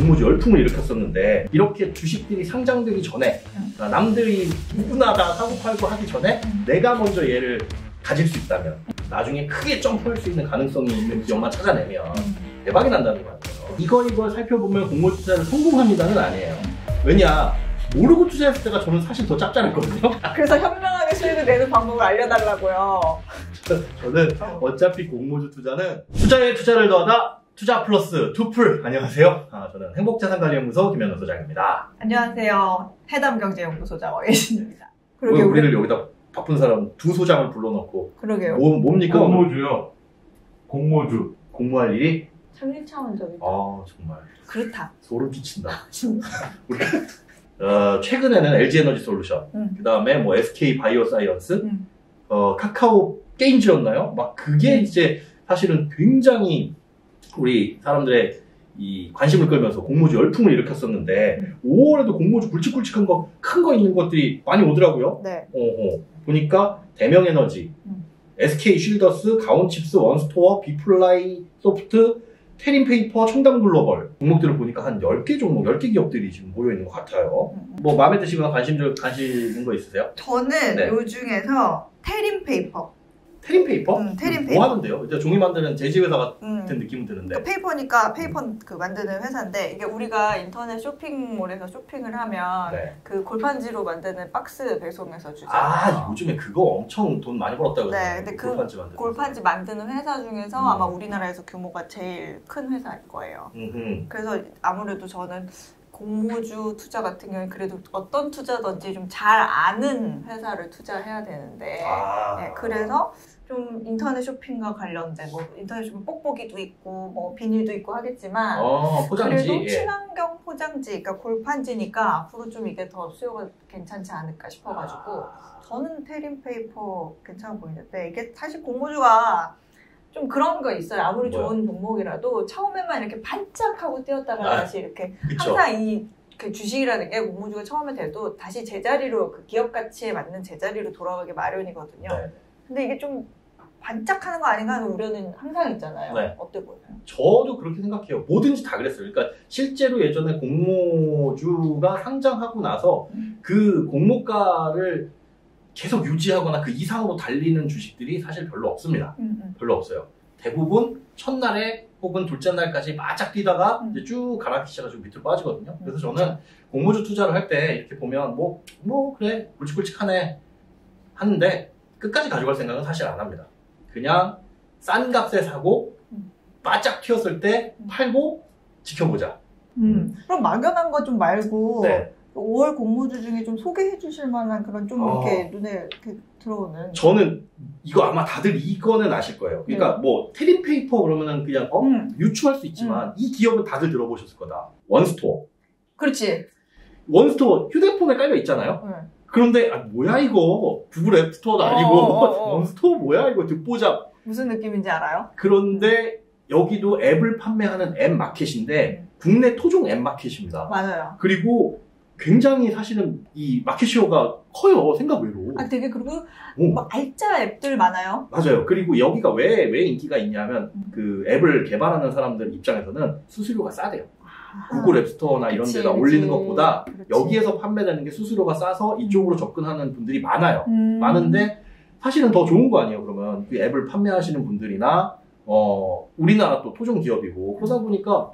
공모주 열풍을 일으켰었는데 이렇게 주식들이 상장되기 전에 남들이 누구나 다 사고 팔고 하기 전에 내가 먼저 얘를 가질 수 있다면 나중에 크게 점프할 수 있는 가능성이 있는 기업만 찾아내면 대박이 난다는 거 같아요. 이걸 살펴보면 공모주 투자를 성공합니다는 아니에요. 왜냐? 모르고 투자했을 때가 저는 사실 더 짭짤했거든요. 그래서 현명하게 수익을 내는 방법을 알려달라고요. 저는 어차피 공모주 투자는 투자에 투자를 더하다 투자 플러스 투풀. 안녕하세요. 저는 행복자산관리연구소 김현우 소장입니다. 안녕하세요. 해담경제연구소장 어예진입니다. 왜 우리를 여기다 바쁜 사람 두 소장을 불러놓고 그러게요. 뭡니까? 공모주요. 공모주. 공모할 일이? 창립 차원적이다. 정말 그렇다. 소름 끼친다. 최근에는 LG에너지솔루션, 그 다음에 뭐 SK 바이오사이언스, 카카오 게임즈였나요? 막 그게 이제 사실은 굉장히 우리 사람들의 이 관심을 끌면서 공모주 열풍을 일으켰었는데 5월에도 공모주 굵직굵직한 거, 큰 거 있는 것들이 많이 오더라고요. 네. 보니까 대명에너지, SK 쉴더스, 가온칩스, 원스토어, 비플라이 소프트, 테린페이퍼, 청담글로벌 종목들을 보니까 한 10개 종목, 10개 기업들이 지금 모여있는 것 같아요. 뭐 마음에 드시거나 관심 있는 거 있으세요? 저는 네. 요 중에서 테린페이퍼. 테린페이퍼? 테린페이퍼. 뭐 하는데요? 이제 종이 만드는 제지회사 같은 느낌은 드는데. 그러니까 페이퍼니까 페이퍼 그 만드는 회사인데 이게 우리가 인터넷 쇼핑몰에서 쇼핑을 하면 네. 그 골판지로 만드는 박스 배송해서 주잖아요. 요즘에 그거 엄청 돈 많이 벌었다고 네, 근데 그 골판지 만드는 회사 중에서 아마 우리나라에서 규모가 제일 큰 회사일 거예요. 그래서 아무래도 저는 공모주 투자 같은 경우에 그래도 어떤 투자든지 좀 잘 아는 회사를 투자해야 되는데 네, 그래서 좀 인터넷 쇼핑과 관련된 뭐 인터넷 쇼핑 뽁뽁이도 있고 뭐 비닐도 있고 하겠지만 포장지, 그래도 예. 친환경 포장지, 그러니까 골판지니까 앞으로 좀 이게 더 수요가 괜찮지 않을까 싶어가지고 저는 테린페이퍼 괜찮아 보이는데 이게 사실 공모주가 좀 그런 거 있어요. 아무리 좋은 종목이라도 처음에만 이렇게 반짝하고 뛰었다가 다시 이렇게 그쵸. 항상 이 그 주식이라는 게 공모주가 처음에 돼도 다시 제자리로 그 기업 가치에 맞는 제자리로 돌아가기 마련이거든요. 네. 근데 이게 좀 반짝하는 거 아닌가 하는 우려는 항상 있잖아요. 네. 어때 보여요? 저도 그렇게 생각해요. 뭐든지 다 그랬어요. 그러니까 실제로 예전에 공모주가 상장하고 나서 그 공모가를 계속 유지하거나 그 이상으로 달리는 주식들이 사실 별로 없습니다. 별로 없어요. 대부분 첫날에 혹은 둘째 날까지 바짝 뛰다가 이제 쭉 가라앉기 시작해서 밑으로 빠지거든요. 그래서 저는 공모주 투자를 할 때 이렇게 보면 그래 굵직굵직하네 하는데 끝까지 가져갈 생각은 사실 안 합니다. 그냥 싼 값에 사고 바짝 튀었을 때 팔고 지켜보자. 그럼 막연한 거 좀 말고 네. 5월 공모주 중에 좀 소개해 주실 만한 그런 좀 이렇게 눈에 이렇게 들어오는. 저는 이거 아마 다들 이거는 아실 거예요. 그러니까 뭐 테린페이퍼 그러면은 그냥 유추할 수 있지만 이 기업은 다들 들어보셨을 거다. 원스토어. 그렇지. 원스토어 휴대폰에 깔려 있잖아요. 그런데 뭐야 이거 구글 앱스토어도 아니고 원스토어 뭐야 이거 듣보잡. 무슨 느낌인지 알아요? 그런데 여기도 앱을 판매하는 앱 마켓인데 국내 토종 앱 마켓입니다. 맞아요. 그리고 굉장히 사실은 이 마켓시어가 커요, 생각외로. 되게 그리고 막 알짜 앱들 많아요. 맞아요. 그리고 여기가 왜 인기가 있냐면 그 앱을 개발하는 사람들 입장에서는 수수료가 싸대요. 구글 앱스토어나 이런 데다 올리는 것보다 여기에서 판매되는 게 수수료가 싸서 이쪽으로 접근하는 분들이 많아요. 많은데 사실은 더 좋은 거 아니에요, 그러면. 그 앱을 판매하시는 분들이나 우리나라 또 토종 기업이고 그러다 보니까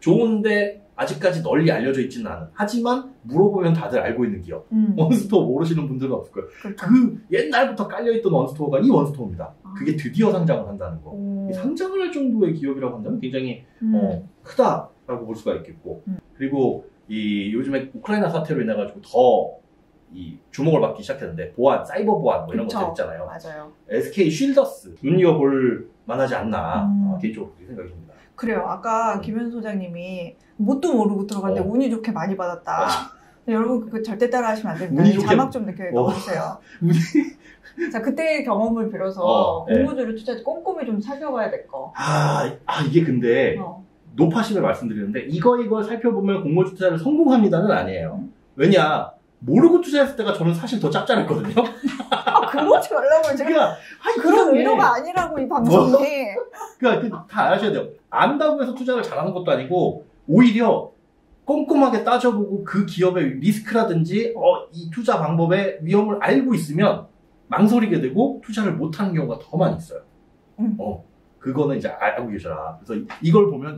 좋은데 아직까지 널리 알려져 있지는 않은. 하지만 물어보면 다들 알고 있는 기업. 원스토어 모르시는 분들은 없을 거예요. 그렇죠. 그 옛날부터 깔려있던 원스토어가 이 원스토어입니다. 그게 드디어 상장을 한다는 거. 이 상장을 할 정도의 기업이라고 한다면 굉장히 크다라고 볼 수가 있겠고. 그리고 이 요즘에 우크라이나 사태로 인해가지고 더 이 주목을 받기 시작했는데 보안, 사이버 보안 뭐 이런 것들 있잖아요. 맞아요. SK 쉴더스 눈여볼 만하지 않나 개인적으로 그렇게 생각이 듭니다. 그래요. 아까 김현수 소장님이 뭣도 모르고 들어갔는데 운이 좋게 많이 받았다. 여러분 그거 절대 따라하시면 안 됩니다. 운이 좋게 자막 좀 이렇게 넣어주세요. 자, 그때의 경험을 빌어서 공모주를 투자 꼼꼼히 좀 살펴봐야 될 거. 이게 근데 높아심을 말씀드리는데 이걸 살펴보면 공모주 투자를 성공합니다는 아니에요. 왜냐? 모르고 투자했을 때가 저는 사실 더 짭짤했거든요. 그러지 말라고 지금. 그런 의도가 아니라고 이 방송이. 그러니까 다 아셔야 돼요. 안다고 해서 투자를 잘하는 것도 아니고 오히려 꼼꼼하게 따져보고 그 기업의 리스크라든지 이 투자 방법의 위험을 알고 있으면 망설이게 되고 투자를 못하는 경우가 더 많이 있어요. 그거는 이제 알고 계셔라. 그래서 이걸 보면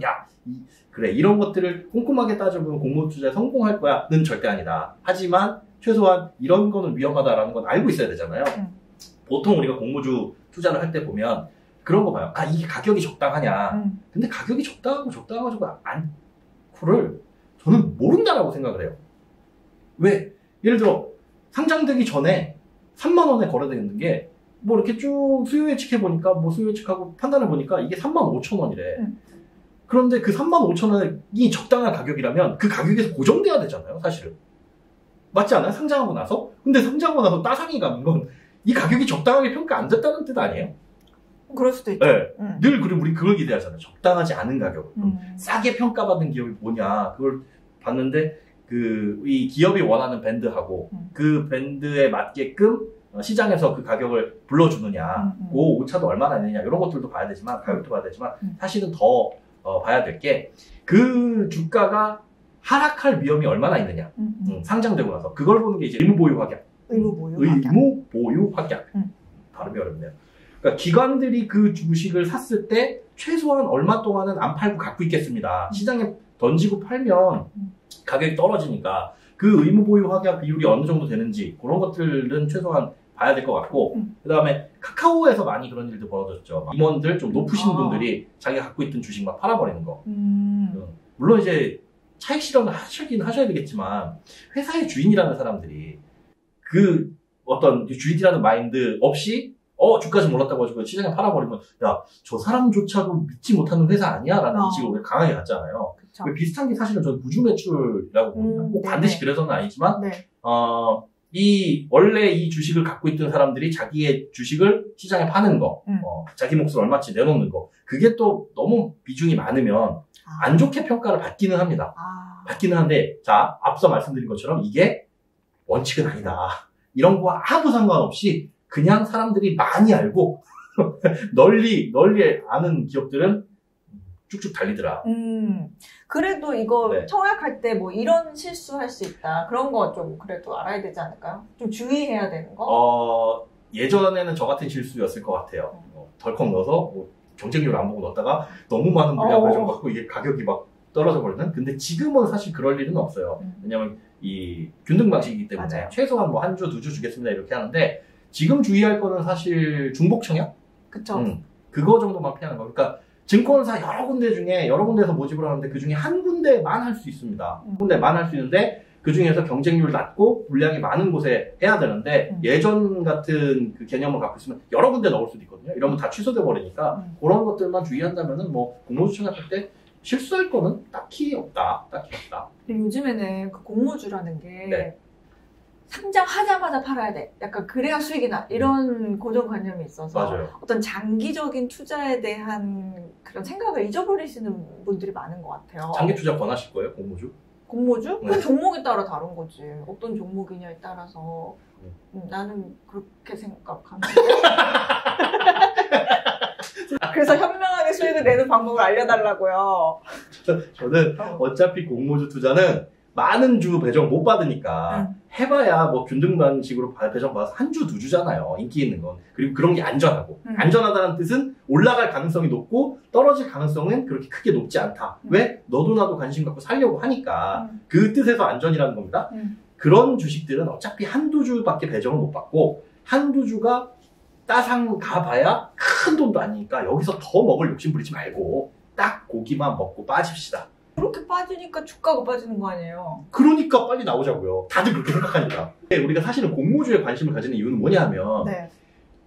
그래 이런 것들을 꼼꼼하게 따져보면 공모 투자에 성공할 거야는 절대 아니다. 하지만 최소한 이런 거는 위험하다라는 건 알고 있어야 되잖아요. 보통 우리가 공모주 투자를 할 때 보면 그런 거 봐요. 이게 가격이 적당하냐. 근데 가격이 적당하고 않고를 저는 모른다라고 생각을 해요. 왜? 예를 들어 상장되기 전에 3만 원에 거래되는 게 뭐 이렇게 쭉 수요 예측해 보니까 뭐 수요 예측하고 판단해 보니까 이게 35,000원이래. 그런데 그 35,000원이 적당한 가격이라면 그 가격에서 고정돼야 되잖아요, 사실은. 맞지 않아요? 상장하고 나서? 근데 상장하고 나서 따상이 가는 건 이 가격이 적당하게 평가 안 됐다는 뜻 아니에요? 그럴 수도 있죠. 네. 늘 그리고 우리 그걸 기대하잖아요. 적당하지 않은 가격. 싸게 평가받은 기업이 뭐냐. 그걸 봤는데 이 기업이 원하는 밴드하고 그 밴드에 맞게끔 시장에서 그 가격을 불러주느냐, 그 오차도 얼마나 되느냐 이런 것들도 봐야 되지만 가격도 봐야 되지만 사실은 더 봐야 될 게 그 주가가 하락할 위험이 얼마나 있느냐. 상장되고 나서 그걸 보는 게 이제 의무보유 확약. 의무보유 확약. 발음이 어렵네요. 그러니까 기관들이 그 주식을 샀을 때 최소한 얼마 동안은 안 팔고 갖고 있겠습니다. 시장에 던지고 팔면 가격이 떨어지니까 그 의무보유 확약 비율이 어느 정도 되는지 그런 것들은 최소한 봐야 될 것 같고 그 다음에 카카오에서 많이 그런 일도 벌어졌죠. 임원들 좀 높으신 분들이 자기가 갖고 있던 주식 막 팔아버리는 거. 물론 이제 차익 실현을 하시긴 하셔야 되겠지만 회사의 주인이라는 사람들이 그 어떤 주인이라는 마인드 없이 주가 좀 올랐다고 해가지고 시장에 팔아버리면 저 사람조차도 믿지 못하는 회사 아니야? 라는 인식으로 강하게 갔잖아요. 비슷한 게 사실은 저는 구주 매출이라고 봅니다. 꼭 반드시 그래서는 아니지만 원래 이 주식을 갖고 있던 사람들이 자기의 주식을 시장에 파는 거, 자기 몫을 얼마치 내놓는 거, 그게 또 너무 비중이 많으면 안 좋게 평가를 받기는 합니다. 받기는 한데, 앞서 말씀드린 것처럼 이게 원칙은 아니다. 이런 거와 아무 상관없이 그냥 사람들이 많이 알고 널리 아는 기업들은 쭉쭉 달리더라. 그래도 이거 청약할 때 뭐 이런 실수할 수 있다. 그런 거 좀 그래도 알아야 되지 않을까요? 좀 주의해야 되는 거? 예전에는 저 같은 실수였을 것 같아요. 덜컥 넣어서 경쟁률 안 보고 넣었다가 너무 많은 물량을 좀 갖고 이게 가격이 막 떨어져 버리는? 근데 지금은 사실 그럴 일은 없어요. 왜냐면 이 균등 방식이기 때문에 맞아요. 최소한 뭐 한 주, 두 주 주겠습니다 이렇게 하는데 지금 주의할 거는 사실 중복 청약? 그쵸. 그거 정도만 피하는 거. 그러니까 증권사 여러 군데 중에 여러 군데에서 모집을 하는데 그 중에 한 군데만 할 수 있습니다. 한 군데만 할 수 있는데 그 중에서 경쟁률 낮고 물량이 많은 곳에 해야 되는데 예전 같은 그 개념을 갖고 있으면 여러 군데 넣을 수도 있거든요. 이러면 다 취소돼 버리니까 그런 것들만 주의한다면은 뭐 공모주 청약할 때 실수할 거는 딱히 없다. 근데 요즘에는 그 공모주라는 게 상장하자마자 팔아야 돼. 약간 그래야 수익이 나. 이런 고정관념이 있어서 맞아요. 어떤 장기적인 투자에 대한 그런 생각을 잊어버리시는 분들이 많은 것 같아요. 장기 투자 권하실 거예요, 공모주? 공모주? 그건 종목에 따라 다른 거지. 어떤 종목이냐에 따라서 나는 그렇게 생각하는데 그래서 현명하게 수익을 내는 방법을 알려달라고요. 저는 어차피 공모주 투자는 많은 주 배정 못 받으니까 해봐야 뭐 균등 방식으로 배정 받아서 한 주, 두 주잖아요. 인기 있는 건. 그리고 그런 게 안전하고. 안전하다는 뜻은 올라갈 가능성이 높고 떨어질 가능성은 그렇게 크게 높지 않다. 왜? 너도 나도 관심 갖고 살려고 하니까. 그 뜻에서 안전이라는 겁니다. 그런 주식들은 어차피 한두 주밖에 배정을 못 받고 한두 주가 따상 가봐야 큰 돈도 아니니까 여기서 더 먹을 욕심 부리지 말고 딱 고기만 먹고 빠집시다. 그렇게 빠지니까 주가가 빠지는 거 아니에요? 그러니까 빨리 나오자고요. 다들 그렇게 생각하니까. 우리가 사실은 공모주에 관심을 가지는 이유는 뭐냐면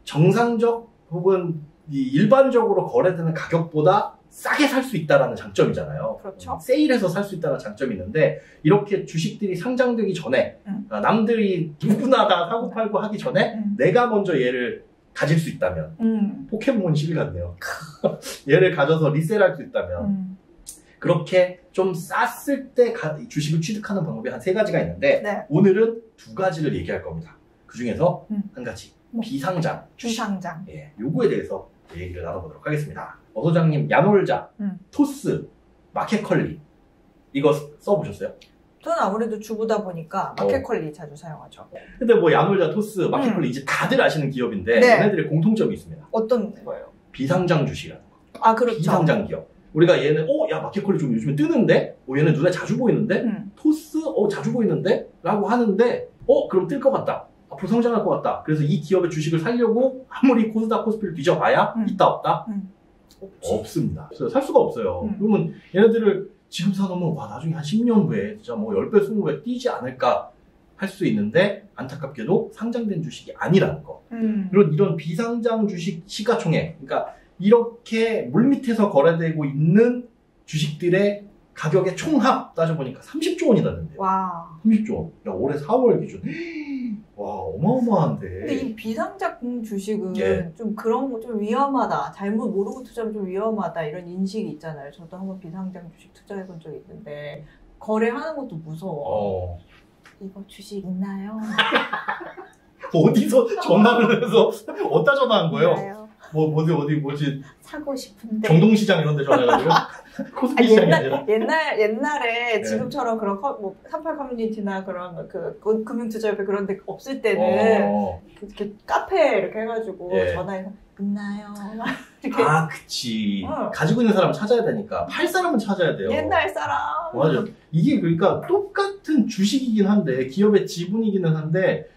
정상적 혹은 일반적으로 거래되는 가격보다 싸게 살 수 있다는 장점이잖아요. 그렇죠. 세일해서 살 수 있다는 장점이 있는데 이렇게 주식들이 상장되기 전에 남들이 누구나 다 사고 팔고 하기 전에 내가 먼저 얘를 가질 수 있다면 포켓몬 실 같네요. 얘를 가져서 리셀할 수 있다면 그렇게 좀 쌌을 때 주식을 취득하는 방법이 한 3가지가 있는데 오늘은 2가지를 얘기할 겁니다. 그 중에서 한 가지 비상장 주식. 비상장. 예, 요거에 대해서 얘기를 나눠보도록 하겠습니다. 소장님, 야놀자, 토스, 마켓컬리 이거 써보셨어요? 저는 아무래도 주부다 보니까 마켓컬리 자주 사용하죠. 근데 뭐 야놀자, 토스, 마켓컬리 이제 다들 아시는 기업인데 네. 얘네들의 공통점이 있습니다. 어떤 거예요? 비상장 주식이라는 거. 아, 그렇죠. 비상장 기업. 우리가 얘는 야 마켓컬리 좀 요즘에 뜨는데? 얘는 눈에 자주 보이는데? 토스? 자주 보이는데? 라고 하는데 그럼 뜰 것 같다. 앞으로 성장할 것 같다. 그래서 이 기업의 주식을 사려고 아무리 코스닥 코스피를 뒤져봐야 있다 없다? 없습니다. 살 수가 없어요. 그러면 얘네들을 지금 사놓으면 나중에 한 10년 후에 진짜 뭐 10배, 20배 뛰지 않을까 할 수 있는데 안타깝게도 상장된 주식이 아니라는 거. 이런 비상장 주식 시가총액, 그러니까 이렇게 물밑에서 거래되고 있는 주식들의 가격의 총합 따져보니까 30조 원이 났는데요. 와. 30조 원. 야, 올해 4월 기준. 와, 어마어마한데. 근데 이 비상장 주식은 예. 좀 그런 거 좀 위험하다. 잘못 모르고 투자하면 좀 위험하다. 이런 인식이 있잖아요. 저도 한번 비상장 주식 투자해 본 적이 있는데 거래하는 것도 무서워. 이거 주식 있나요? 어디서 전화를 해서 어디다 전화한 거예요? 있나요? 뭐지? 사고 싶은데. 정동시장 이런 데 전화해가지고? 코스피 시장이 아니라? 옛날에 네. 지금처럼 그런 38 커뮤니티나 그런 금융투자협회 그런 데 없을 때는 이렇게 카페 이렇게 해가지고 예. 전화해서 있나요? 이렇게. 그치. 가지고 있는 사람 찾아야 되니까. 팔 사람은 찾아야 돼요. 옛날 사람. 맞아. 이게 그러니까 똑같은 주식이긴 한데, 기업의 지분이기는 한데,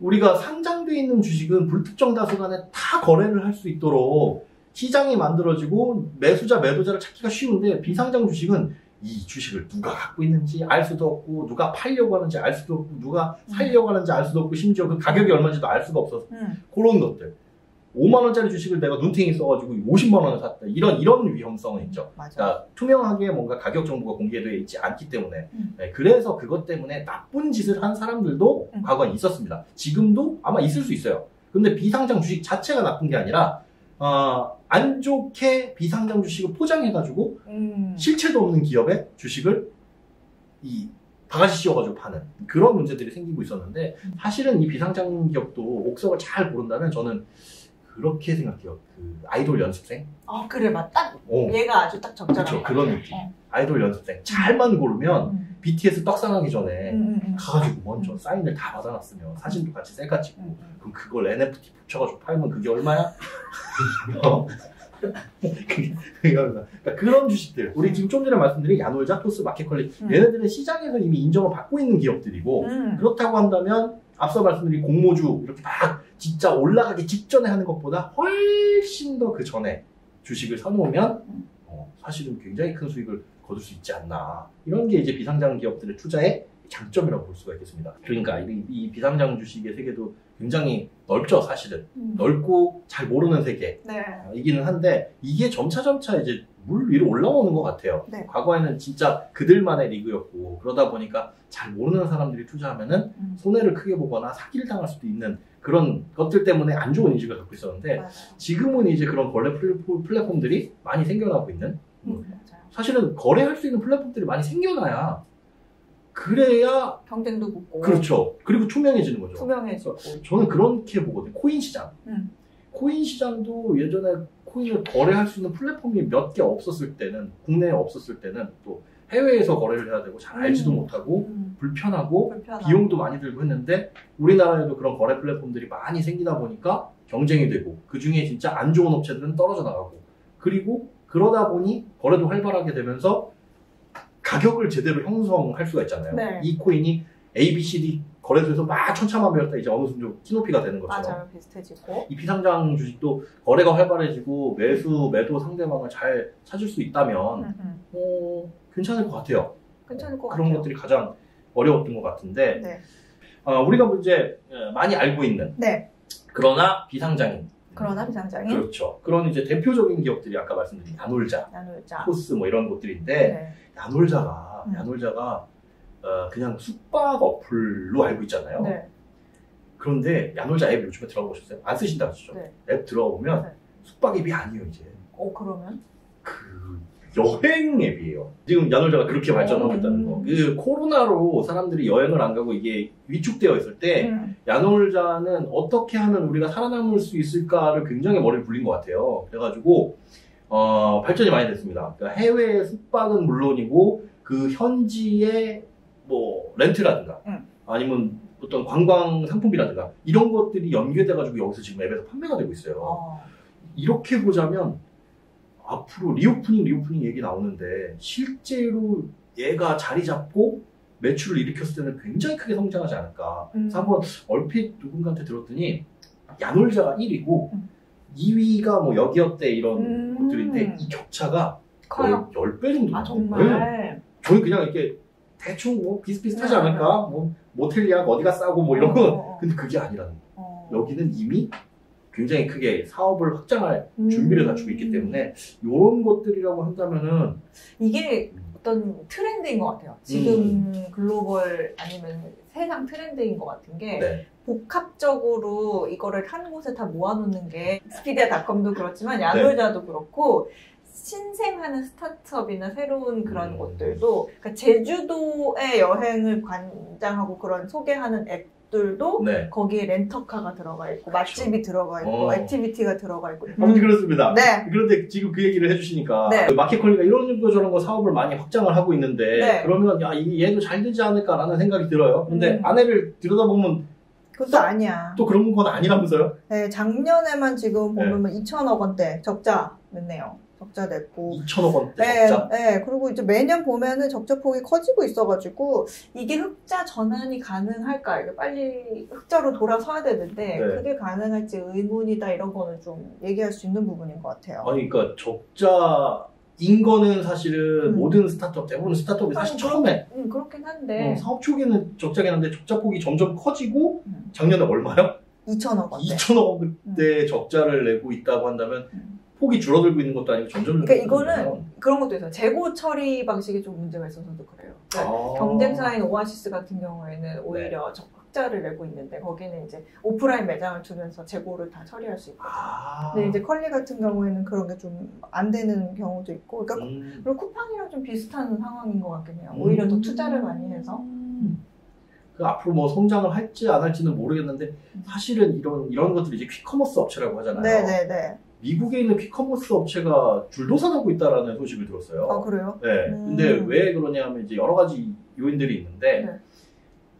우리가 상장돼 있는 주식은 불특정 다수 간에 다 거래를 할 수 있도록 시장이 만들어지고 매수자, 매도자를 찾기가 쉬운데 비상장 주식은 이 주식을 누가 갖고 있는지 알 수도 없고 누가 팔려고 하는지 알 수도 없고 누가 살려고 하는지 알 수도 없고 심지어 그 가격이 얼마인지도 알 수가 없어서 그런 것들. 5만 원짜리 주식을 내가 눈탱이 써가지고 50만 원을 샀다. 이런 위험성은 있죠. 맞아. 그러니까 투명하게 뭔가 가격 정보가 공개되어 있지 않기 때문에 네, 그래서 그것 때문에 나쁜 짓을 한 사람들도 과거에 있었습니다. 지금도 아마 있을 수 있어요. 근데 비상장 주식 자체가 나쁜 게 아니라 안 좋게 비상장 주식을 포장해가지고 실체도 없는 기업의 주식을 바가지 씌워가지고 파는 그런 문제들이 생기고 있었는데 사실은 이 비상장 기업도 옥석을 잘 고른다면 저는 그렇게 생각해요. 그 아이돌 연습생? 그래, 맞다. 얘가 아주 딱 적절한 그렇죠. 거. 그런 느낌. 아이돌 연습생. 잘만 고르면 BTS 떡상하기 전에 가가지고 먼저 사인을 다 받아놨으면 사진도 같이 셀카 찍고 그럼 그걸 NFT 붙여가지고 팔면 그게 얼마야? 그러니까 그런 주식들 우리 지금 좀 전에 말씀드린 야놀자, 토스, 마켓컬리 얘네들은 시장에서 이미 인정을 받고 있는 기업들이고 그렇다고 한다면 앞서 말씀드린 공모주 이렇게 막 진짜 올라가기 직전에 하는 것보다 훨씬 더 그 전에 주식을 사놓으면 사실은 굉장히 큰 수익을 거둘 수 있지 않나. 이런 게 이제 비상장 기업들의 투자의 장점이라고 볼 수가 있겠습니다. 그러니까 이 비상장 주식의 세계도 굉장히 넓죠, 사실은. 넓고 잘 모르는 세계이기는 한데 이게 점차 이제 물 위로 올라오는 것 같아요. 네. 과거에는 진짜 그들만의 리그였고 그러다 보니까 잘 모르는 사람들이 투자하면은 손해를 크게 보거나 사기를 당할 수도 있는 그런 것들 때문에 안 좋은 인식을 갖고 있었는데 맞아요. 지금은 이제 그런 거래 플랫폼들이 많이 생겨나고 있는 맞아요. 사실은 거래할 수 있는 플랫폼들이 많이 생겨나야 그래야 경쟁도 붙고 그렇죠. 그리고 투명해지는 거죠. 투명해지고 저는 그렇게 보거든요. 코인 시장. 코인 시장도 예전에 코인을 거래할 수 있는 플랫폼이 몇 개 없었을 때는 국내에 없었을 때는 또 해외에서 거래를 해야 되고 잘 알지도 못하고 불편하고 비용도 많이 들고 했는데 우리나라에도 그런 거래 플랫폼들이 많이 생기다 보니까 경쟁이 되고 그중에 진짜 안 좋은 업체들은 떨어져 나가고 그리고 그러다 보니 거래도 활발하게 되면서 가격을 제대로 형성할 수가 있잖아요. 네. 이 코인이 A, B, C, D 거래소에서 막 천차만별이었다 이제 어느 정도 키높이가 되는 것처럼 맞아요. 비슷해지고 이 비상장 주식도 거래가 활발해지고 매수, 매도 상대방을 잘 찾을 수 있다면 괜찮을 것 같아요. 괜찮을 것 그런 같아요. 것들이 가장 어려웠던 것 같은데 네. 우리가 이제 많이 알고 있는 네. 그러나 비상장인 비상장인 그렇죠. 그런 이제 대표적인 기업들이 아까 말씀드린 야놀자, 토스 뭐 이런 곳들인데 네. 야놀자가 그냥 숙박 어플로 알고 있잖아요. 네. 그런데 야놀자 앱 요즘에 들어가 보셨어요? 안 쓰신다고 하시죠? 네. 앱 들어가 보면 네. 숙박 앱이 아니에요 이제. 그러면? 그 여행 앱이에요. 지금 야놀자가 그렇게 발전하고 있다는 거. 그 코로나로 사람들이 여행을 안 가고 이게 위축되어 있을 때 야놀자는 어떻게 하면 우리가 살아남을 수 있을까를 굉장히 머리를 굴린 것 같아요. 그래가지고 발전이 많이 됐습니다. 그러니까 해외 숙박은 물론이고 그 그 현지의 뭐 렌트라든가 아니면 어떤 관광 상품이라든가 이런 것들이 연계돼가지고 여기서 지금 앱에서 판매가 되고 있어요. 이렇게 보자면 앞으로 리오프닝 얘기 나오는데 실제로 얘가 자리 잡고 매출을 일으켰을 때는 굉장히 크게 성장하지 않을까. 그래서 한번 얼핏 누군가한테 들었더니 야놀자가 1위고 2위가 뭐 여기어때 이런 것들인데 이 격차가 커요. 10배 정도. 아 정말. 네. 저는 그냥 이렇게 대충 뭐 비슷비슷하지 않을까? 뭐 모텔리아 어디가 싸고 뭐 이런 거. 근데 그게 아니라는 거. 여기는 이미 굉장히 크게 사업을 확장할 준비를 갖추고 있기 때문에 이런 것들이라고 한다면은 이게 어떤 트렌드인 것 같아요. 지금 글로벌 아니면 세상 트렌드인 것 같은 게 네. 복합적으로 이거를 한 곳에 다 모아놓는 게 스피디아닷컴도 그렇지만 야놀자도 그렇고 신생하는 스타트업이나 새로운 그런 것들도 그러니까 제주도의 여행을 관장하고 그런 소개하는 앱들도 네. 거기에 렌터카가 들어가 있고 맛집이 들어가 있고 액티비티가 들어가 있고 아무튼 그렇습니다. 네. 그런데 지금 그 얘기를 해주시니까 네. 그 마켓컬리가 이런 거 저런 거 사업을 많이 확장을 하고 있는데 네. 그러면 야 얘도 잘 되지 않을까라는 생각이 들어요. 근데 아내를 들여다보면 그것도 아니야. 또 그런 건 아니라면서요? 네, 작년에만 지금 보면 2천억 원대 적자 냈네요. 적자 냈고 2천억 원대 네, 적자. 네, 그리고 이제 매년 보면은 적자 폭이 커지고 있어가지고 이게 흑자 전환이 가능할까? 이게 빨리 흑자로 돌아서야 되는데 네. 그게 가능할지 의문이다 이런 거는 좀 얘기할 수 있는 부분인 것 같아요. 아니 그러니까 적자인 거는 사실은 모든 스타트업 대부분 스타트업이 사실 처음에 그렇긴 한데 사업 초기에는 적자긴 한데 적자 폭이 점점 커지고 작년에 얼마요? 2천억 원대. 2천억 원대 적자를 내고 있다고 한다면 폭이 줄어들고 있는 것도 아니고 점점 그러니까 이거는 그런 것도 있어요. 재고 처리 방식이 좀 문제가 있어서도 그래요. 그러니까 경쟁사인 오아시스 같은 경우에는 오히려 흑자를 내고 있는데 거기는 이제 오프라인 매장을 두면서 재고를 다 처리할 수 있거든요. 근데 이제 컬리 같은 경우에는 그런 게 좀 안 되는 경우도 있고 그러니까 그리고 쿠팡이랑 좀 비슷한 상황인 것 같긴 해요. 오히려 더 투자를 많이 해서 그 앞으로 뭐 성장을 할지 안 할지는 모르겠는데 사실은 이런 것들이 이제 퀵커머스 업체라고 하잖아요. 네네네. 미국에 있는 퀵커머스 업체가 줄도산하고 있다라는 소식을 들었어요. 아 그래요? 네. 근데 왜 그러냐면 이제 여러 가지 요인들이 있는데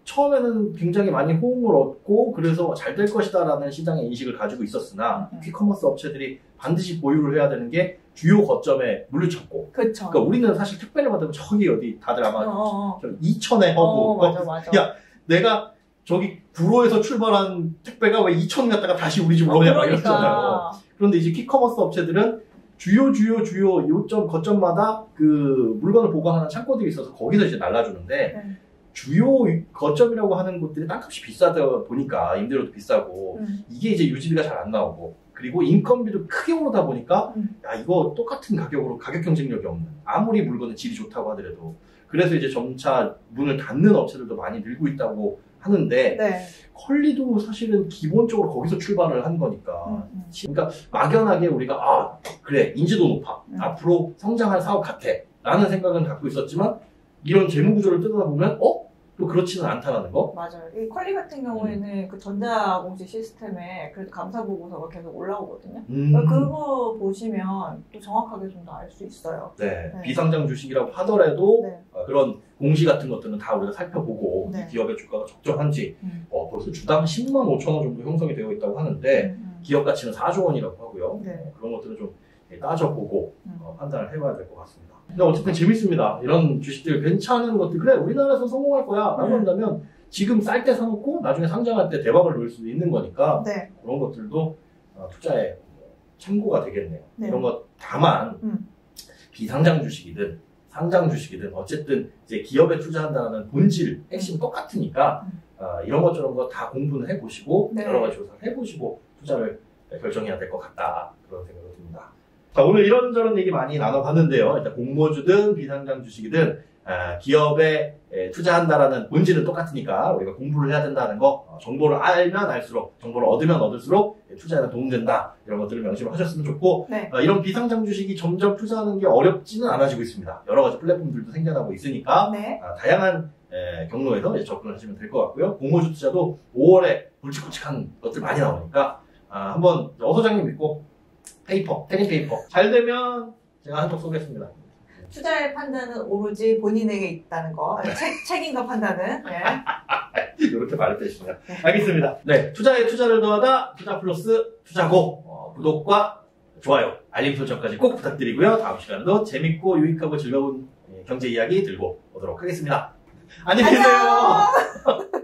처음에는 굉장히 많이 호응을 얻고 그래서 잘 될 것이다라는 시장의 인식을 가지고 있었으나 퀵커머스 업체들이 반드시 보유를 해야 되는 게 주요 거점에 물류창고. 그렇죠. 그러니까 우리는 사실 택배를 받으면 저기 어디 다들 아마 이천에 허브. 맞아. 야 내가 저기 구로에서 출발한 택배가 왜 이천 갔다가 다시 우리 집으로 오냐 막 이러잖아요. 그런데 이제 퀵커머스 업체들은 주요 요점 거점마다 그 물건을 보관하는 창고들이 있어서 거기서 이제 날라주는데 주요 거점이라고 하는 곳들이 땅값이 비싸다 보니까 임대료도 비싸고 이게 이제 유지비가 잘 안 나오고 그리고 인건비도 크게 오르다 보니까 야 이거 똑같은 가격으로 가격 경쟁력이 없는 아무리 물건의 질이 좋다고 하더라도 그래서 이제 점차 문을 닫는 업체들도 많이 늘고 있다고 하는데 컬리도 사실은 기본적으로 거기서 출발을 한 거니까 그러니까 막연하게 우리가 그래 인지도 높아 앞으로 성장할 사업 같아 라는 생각은 갖고 있었지만 이런 재무구조를 뜯어보면 또 그렇지는 않다라는 거? 맞아요. 이 컬리 같은 경우에는 그 전자공시 시스템에 그래도 감사보고서가 계속 올라오거든요. 그거 보시면 또 정확하게 좀 더 알 수 있어요. 네. 비상장 주식이라고 하더라도 그런 공시 같은 것들은 다 우리가 살펴보고 이 기업의 주가가 적정한지 벌써 주당 10만 5천 원 정도 형성이 되어 있다고 하는데 기업 가치는 4조 원이라고 하고요. 그런 것들은 좀 따져보고 판단을 해봐야 될 것 같습니다. 근데 어쨌든 재밌습니다. 이런 주식들 괜찮은 것들 그래 우리나라에서 성공할 거야 라고 한다면 지금 쌀 때 사놓고 나중에 상장할 때 대박을 놓을 수도 있는 거니까 그런 것들도 투자에 참고가 되겠네요. 이런 것 다만 비상장 주식이든 상장 주식이든 어쨌든 이제 기업에 투자한다는 본질 핵심 똑같으니까 이런 것 저런 거 다 공부는 해보시고 여러 가지 조사를 해보시고 투자를 결정해야 될 것 같다 그런 생각이 듭니다. 자, 오늘 이런저런 얘기 많이 나눠봤는데요. 일단 공모주든 비상장 주식이든 기업에 투자한다라는 본질은 똑같으니까 우리가 공부를 해야 된다는 거 정보를 알면 알수록 정보를 얻으면 얻을수록 투자에는 도움된다 이런 것들을 명심을 하셨으면 좋고 이런 비상장 주식이 점점 투자하는 게 어렵지는 않아지고 있습니다. 여러 가지 플랫폼들도 생겨나고 있으니까 다양한 경로에서 접근을 하시면 될 것 같고요. 공모주 투자도 5월에 굵직굵직한 것들 많이 나오니까 한번 여 소장님 믿고 테닝 페이퍼 잘 되면 제가 한턱 쏘겠습니다. 투자의 판단은 오로지 본인에게 있다는 거. 책임과 판단은. 네. 이렇게 말을 해주시네요. 알겠습니다. 네, 투자에 투자를 더하다 투자 플러스 투자고 구독과 좋아요, 알림 설정까지 꼭 부탁드리고요. 다음 시간에도 재밌고 유익하고 즐거운 경제 이야기 들고 오도록 하겠습니다. 안녕히 계세요.